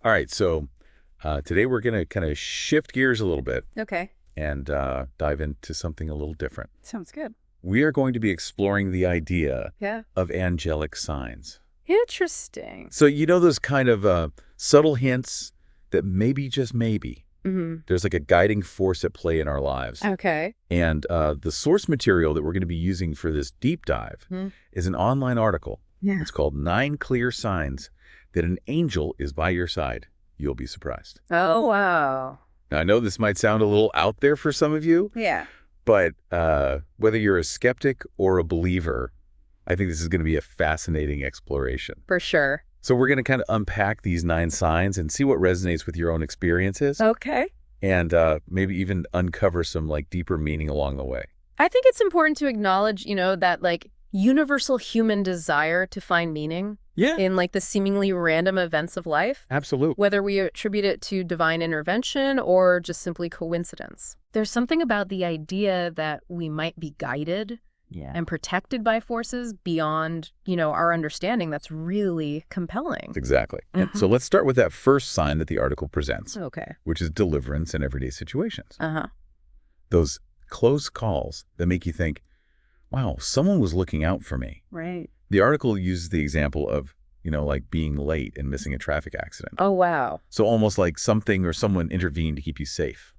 All right, so today we're going to kind of shift gears a little bit Okay. and dive into something a little different. Sounds good. We are going to be exploring the idea Yeah. of angelic signs. Interesting. So you know those kind of subtle hints that maybe, just maybe, Mm-hmm. there's like a guiding force at play in our lives. Okay. And the source material that we're going to be using for this deep dive is an online article. Yeah. It's called 9 Clear Signs That an Angel is by Your Side. You'll be surprised. Oh, wow. Now, I know this might sound a little out there for some of you, Yeah. but whether you're a skeptic or a believer, I think this is going to be a fascinating exploration. For sure. So we're going to kind of unpack these 9 signs and see what resonates with your own experiences Okay. and maybe even uncover some like deeper meaning along the way. I think it's important to acknowledge, that like universal human desire to find meaning Yeah, in like the seemingly random events of life, absolutely. whether we attribute it to divine intervention or just simply coincidence. There's something about the idea that we might be guided and protected by forces beyond, our understanding that's really compelling. Exactly. And so let's start with that first sign that the article presents, Okay. which is deliverance in everyday situations. Uh-huh. Those close calls that make you think, wow, someone was looking out for me. Right. The article uses the example of, like being late and missing a traffic accident. Oh, wow. So almost like something or someone intervened to keep you safe.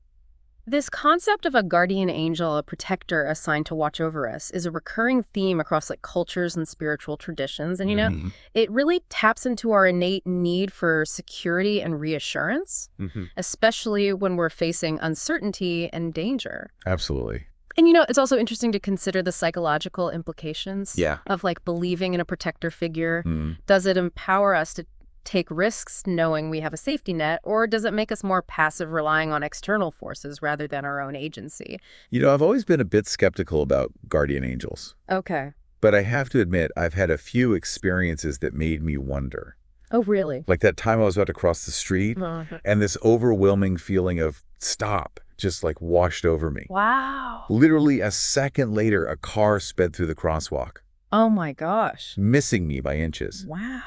This concept of a guardian angel, a protector assigned to watch over us, is a recurring theme across like cultures and spiritual traditions. And, it really taps into our innate need for security and reassurance, especially when we're facing uncertainty and danger. Absolutely. And, it's also interesting to consider the psychological implications of like believing in a protector figure. Does it empower us to take risks knowing we have a safety net, or does it make us more passive, relying on external forces rather than our own agency? I've always been a bit skeptical about guardian angels, Okay. but I have to admit I've had a few experiences that made me wonder. Oh, really? Like that time I was about to cross the street and this overwhelming feeling of stop just like washed over me. Wow. Literally a second later, a car sped through the crosswalk, Oh, my gosh. missing me by inches. Wow.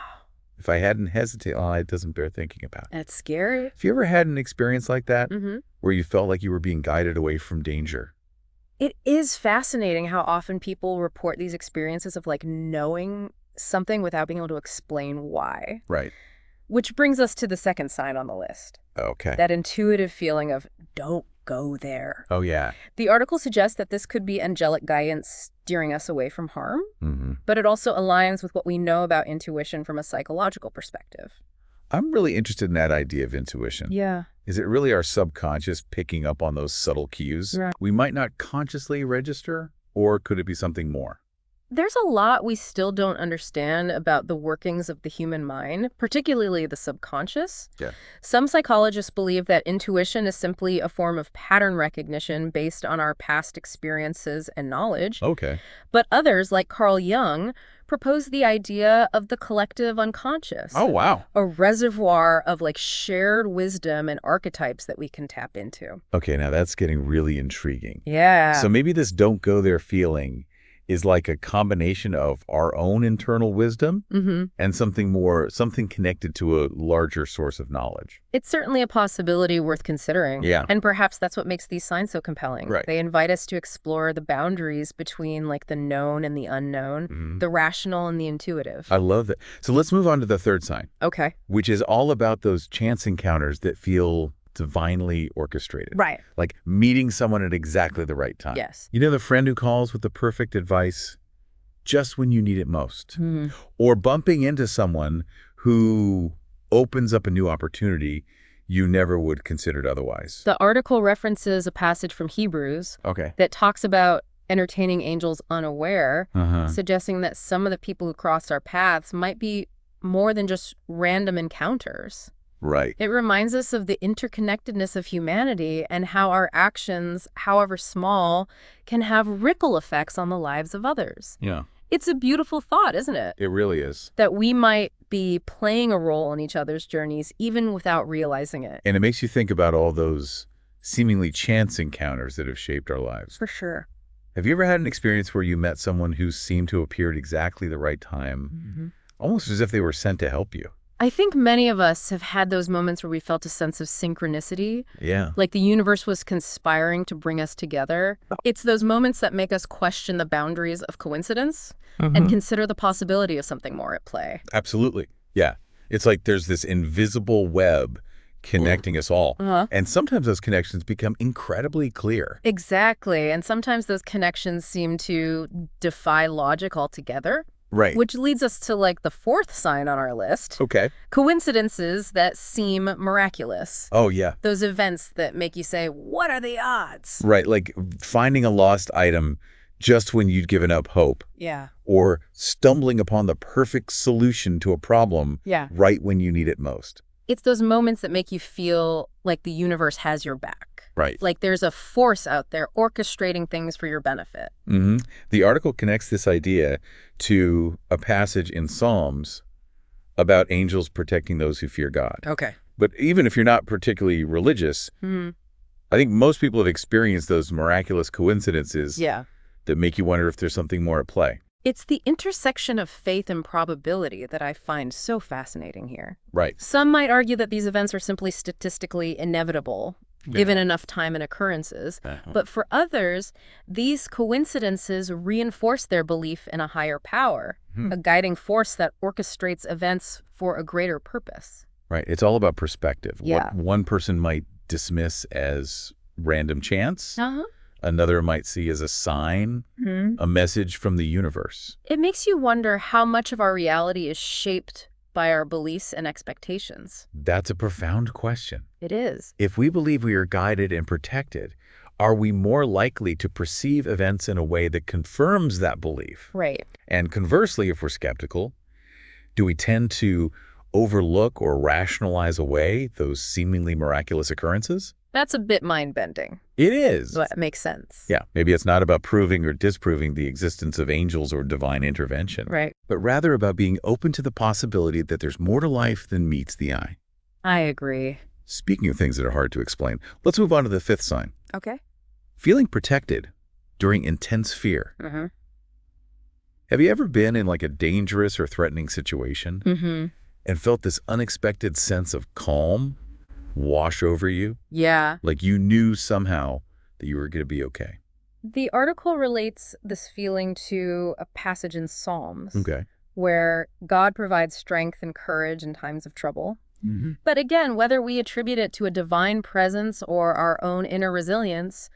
If I hadn't hesitated, it doesn't bear thinking about. That's scary. Have you ever had an experience like that where you felt like you were being guided away from danger? It is fascinating how often people report these experiences of like knowing something without being able to explain why. Right. Which brings us to the second sign on the list, Okay. that intuitive feeling of don't go there. Oh, yeah. The article suggests that this could be angelic guidance steering us away from harm, but it also aligns with what we know about intuition from a psychological perspective. I'm really interested in that idea of intuition. Yeah. Is it really our subconscious picking up on those subtle cues Right. we might not consciously register, or could it be something more? There's a lot we still don't understand about the workings of the human mind, particularly the subconscious. Yeah. Some psychologists believe that intuition is simply a form of pattern recognition based on our past experiences and knowledge. Okay. But others, like Carl Jung, propose the idea of the collective unconscious. Oh, wow. A reservoir of like shared wisdom and archetypes that we can tap into. Okay, now that's getting really intriguing. Yeah. So maybe this don't go there feeling is like a combination of our own internal wisdom and something connected to a larger source of knowledge. It's certainly a possibility worth considering. Yeah. And perhaps that's what makes these signs so compelling. Right. They invite us to explore the boundaries between like the known and the unknown, the rational and the intuitive. I love that. So let's move on to the third sign, Okay. which is all about those chance encounters that feel divinely orchestrated. Right. Like meeting someone at exactly the right time. Yes. You know, the friend who calls with the perfect advice just when you need it most. Or bumping into someone who opens up a new opportunity you never would considered otherwise. The article references a passage from Hebrews Okay. that talks about entertaining angels unaware, Uh-huh. suggesting that some of the people who cross our paths might be more than just random encounters. Right. It reminds us of the interconnectedness of humanity and how our actions, however small, can have ripple effects on the lives of others. Yeah. It's a beautiful thought, isn't it? It really is. That we might be playing a role in each other's journeys even without realizing it. And it makes you think about all those seemingly chance encounters that have shaped our lives. For sure. Have you ever had an experience where you met someone who seemed to appear at exactly the right time, almost as if they were sent to help you? I think many of us have had those moments where we felt a sense of synchronicity, Yeah. like the universe was conspiring to bring us together. It's those moments that make us question the boundaries of coincidence and consider the possibility of something more at play. Absolutely. Yeah. It's like there's this invisible web connecting us all. And sometimes those connections become incredibly clear. Exactly. And sometimes those connections seem to defy logic altogether. Right. Which leads us to like the fourth sign on our list. Okay. Coincidences that seem miraculous. Oh, yeah. Those events that make you say, what are the odds? Right. Like finding a lost item just when you'd given up hope. Yeah. Or stumbling upon the perfect solution to a problem Yeah. right when you need it most. It's those moments that make you feel like the universe has your back. Right. Like there's a force out there orchestrating things for your benefit. The article connects this idea to a passage in Psalms about angels protecting those who fear God. Okay. But even if you're not particularly religious, I think most people have experienced those miraculous coincidences that make you wonder if there's something more at play. It's the intersection of faith and probability that I find so fascinating here. Right. Some might argue that these events are simply statistically inevitable, given enough time and occurrences. But for others, these coincidences reinforce their belief in a higher power, a guiding force that orchestrates events for a greater purpose. Right. It's all about perspective. Yeah. What one person might dismiss as random chance, another might see as a sign, a message from the universe. It makes you wonder how much of our reality is shaped by our beliefs and expectations. That's a profound question. It is. If we believe we are guided and protected, are we more likely to perceive events in a way that confirms that belief? Right. And conversely, if we're skeptical, do we tend to overlook or rationalize away those seemingly miraculous occurrences? That's a bit mind-bending. It is. But it makes sense. Yeah, maybe it's not about proving or disproving the existence of angels or divine intervention. Right. But rather about being open to the possibility that there's more to life than meets the eye. I agree. Speaking of things that are hard to explain, let's move on to the fifth sign. Okay. Feeling protected during intense fear. Have you ever been in like a dangerous or threatening situation and felt this unexpected sense of calm wash over you? Yeah. Like you knew somehow that you were going to be okay. The article relates this feeling to a passage in Psalms where God provides strength and courage in times of trouble. But again, whether we attribute it to a divine presence or our own inner resilience,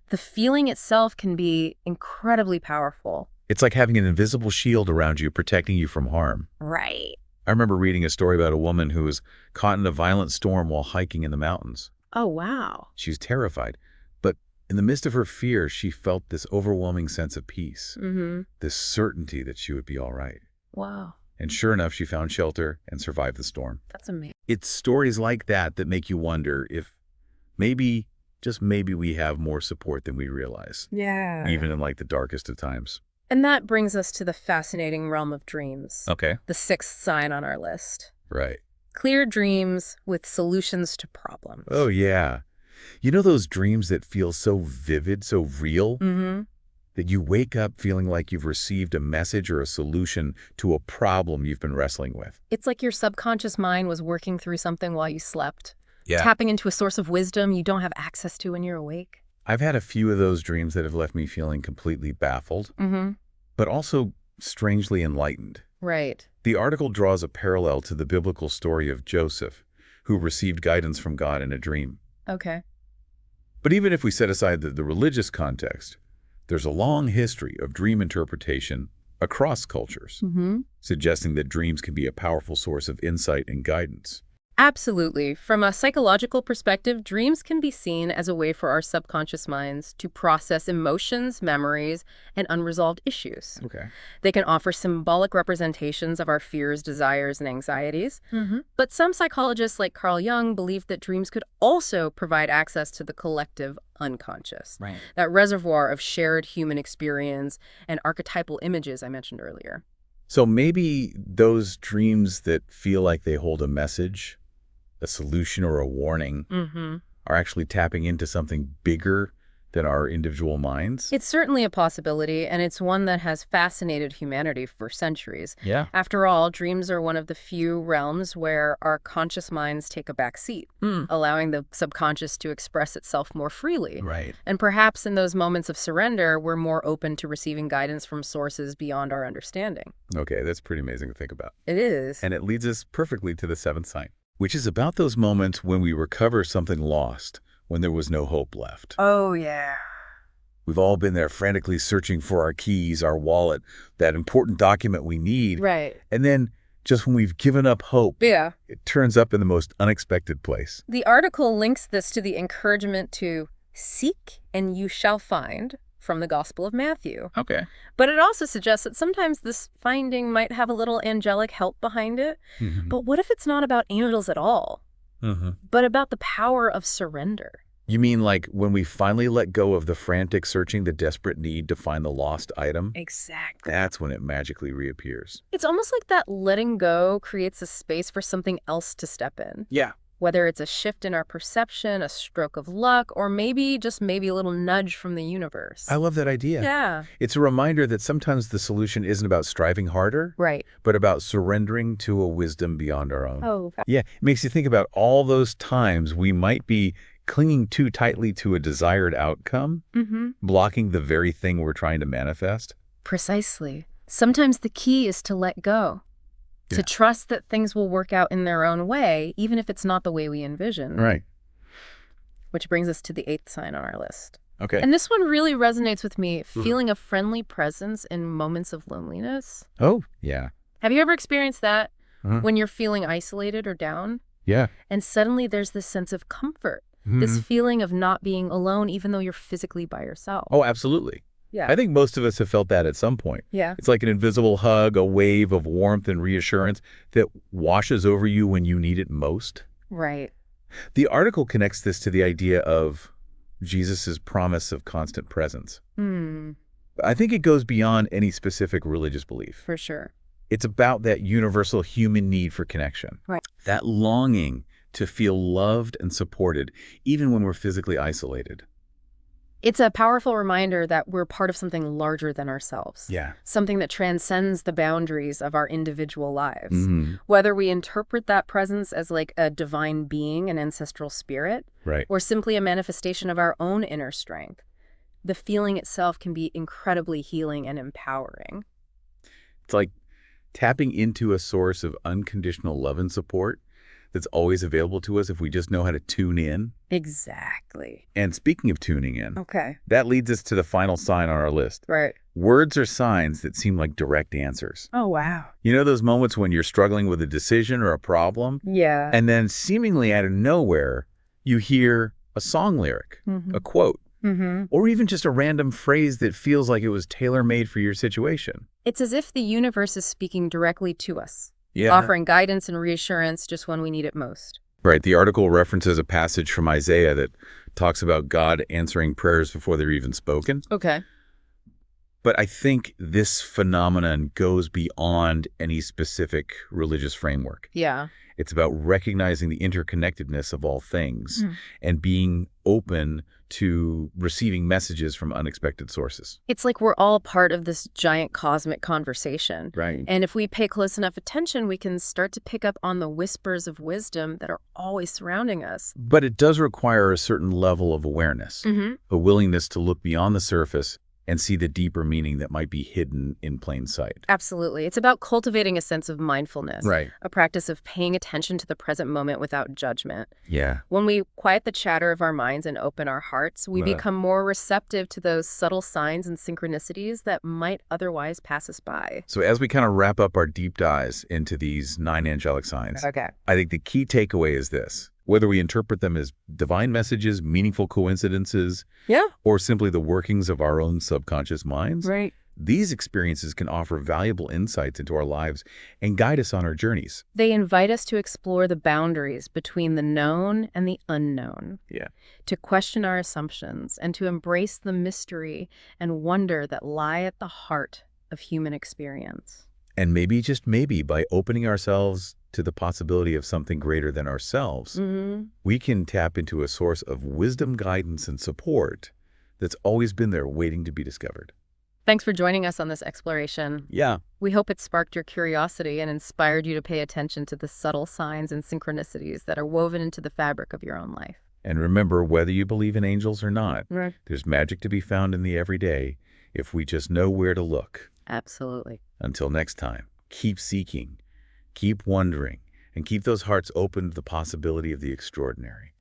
the feeling itself can be incredibly powerful. It's like having an invisible shield around you protecting you from harm. Right. I remember reading a story about a woman who was caught in a violent storm while hiking in the mountains. Oh, wow. She was terrified, but in the midst of her fear, she felt this overwhelming sense of peace, this certainty that she would be all right. Wow. And sure enough, she found shelter and survived the storm. That's amazing. It's stories like that that make you wonder if maybe, just maybe, we have more support than we realize. Yeah. Even in like the darkest of times. And that brings us to the fascinating realm of dreams. Okay. The sixth sign on our list. Right. Clear dreams with solutions to problems. Oh, yeah. You know those dreams that feel so vivid, so real? That you wake up feeling like you've received a message or a solution to a problem you've been wrestling with. It's like your subconscious mind was working through something while you slept. Yeah. Tapping into a source of wisdom you don't have access to when you're awake. I've had a few of those dreams that have left me feeling completely baffled, but also strangely enlightened. Right. The article draws a parallel to the biblical story of Joseph, who received guidance from God in a dream. Okay. But even if we set aside the religious context, there's a long history of dream interpretation across cultures, suggesting that dreams can be a powerful source of insight and guidance. Absolutely. From a psychological perspective, dreams can be seen as a way for our subconscious minds to process emotions, memories, and unresolved issues. Okay. They can offer symbolic representations of our fears, desires, and anxieties. But some psychologists like Carl Jung believe that dreams could also provide access to the collective unconscious, that reservoir of shared human experience and archetypal images I mentioned earlier. So maybe those dreams that feel like they hold a message, a solution, or a warning are actually tapping into something bigger than our individual minds? It's certainly a possibility, and it's one that has fascinated humanity for centuries. Yeah. After all, dreams are one of the few realms where our conscious minds take a back seat, allowing the subconscious to express itself more freely. Right. And perhaps in those moments of surrender, we're more open to receiving guidance from sources beyond our understanding. Okay, that's pretty amazing to think about. It is. And it leads us perfectly to the seventh sign, which is about those moments when we recover something lost, when there was no hope left. Oh, yeah. We've all been there frantically searching for our keys, our wallet, that important document we need. Right. And then just when we've given up hope, Yeah. it turns up in the most unexpected place. The article links this to the encouragement to seek and you shall find from the Gospel of Matthew. Okay. But it also suggests that sometimes this finding might have a little angelic help behind it. But what if it's not about angels at all, but about the power of surrender? You mean like when we finally let go of the frantic searching, the desperate need to find the lost item? Exactly. That's when it magically reappears. It's almost like that letting go creates a space for something else to step in. Yeah. Whether it's a shift in our perception, a stroke of luck, or maybe a little nudge from the universe. I love that idea. Yeah. It's a reminder that sometimes the solution isn't about striving harder, Right. but about surrendering to a wisdom beyond our own. Oh. Yeah, it makes you think about all those times we might be clinging too tightly to a desired outcome, blocking the very thing we're trying to manifest. Precisely. Sometimes the key is to let go. To trust that things will work out in their own way, even if it's not the way we envision. Right. Which brings us to the 8th sign on our list. Okay. And this one really resonates with me, feeling a friendly presence in moments of loneliness. Oh, yeah. Have you ever experienced that when you're feeling isolated or down? Yeah. And suddenly there's this sense of comfort, this feeling of not being alone, even though you're physically by yourself. Oh, absolutely. Yeah. I think most of us have felt that at some point. Yeah. It's like an invisible hug, a wave of warmth and reassurance that washes over you when you need it most. Right. The article connects this to the idea of Jesus's promise of constant presence. I think it goes beyond any specific religious belief. For sure. It's about that universal human need for connection. Right. That longing to feel loved and supported, even when we're physically isolated. It's a powerful reminder that we're part of something larger than ourselves. Yeah. Something that transcends the boundaries of our individual lives. Whether we interpret that presence as like a divine being, an ancestral spirit, Right. or simply a manifestation of our own inner strength, the feeling itself can be incredibly healing and empowering. It's like tapping into a source of unconditional love and support that's always available to us if we just know how to tune in. Exactly. And speaking of tuning in, Okay. that leads us to the final sign on our list. Right. Words are signs that seem like direct answers. Oh, wow. You know those moments when you're struggling with a decision or a problem, Yeah. and then seemingly out of nowhere, you hear a song lyric, a quote, or even just a random phrase that feels like it was tailor-made for your situation. It's as if the universe is speaking directly to us. Yeah. Offering guidance and reassurance just when we need it most. Right. The article references a passage from Isaiah that talks about God answering prayers before they're even spoken. Okay. But I think this phenomenon goes beyond any specific religious framework. Yeah. It's about recognizing the interconnectedness of all things and being open to receiving messages from unexpected sources. It's like we're all part of this giant cosmic conversation. Right. And if we pay close enough attention, we can start to pick up on the whispers of wisdom that are always surrounding us. But it does require a certain level of awareness, a willingness to look beyond the surface and see the deeper meaning that might be hidden in plain sight. Absolutely. It's about cultivating a sense of mindfulness. Right. A practice of paying attention to the present moment without judgment. Yeah. When we quiet the chatter of our minds and open our hearts, we become more receptive to those subtle signs and synchronicities that might otherwise pass us by. So as we kind of wrap up our deep dives into these 9 angelic signs, Okay. I think the key takeaway is this. Whether we interpret them as divine messages, meaningful coincidences, Yeah. or simply the workings of our own subconscious minds, Right. these experiences can offer valuable insights into our lives and guide us on our journeys. They invite us to explore the boundaries between the known and the unknown, Yeah. to question our assumptions, and to embrace the mystery and wonder that lie at the heart of human experience. And maybe, just maybe, by opening ourselves to the possibility of something greater than ourselves, we can tap into a source of wisdom, guidance, and support that's always been there waiting to be discovered. Thanks for joining us on this exploration. Yeah. We hope it sparked your curiosity and inspired you to pay attention to the subtle signs and synchronicities that are woven into the fabric of your own life. And remember, whether you believe in angels or not, Right. there's magic to be found in the everyday if we just know where to look. Absolutely. Until next time, keep seeking, keep wondering, and keep those hearts open to the possibility of the extraordinary.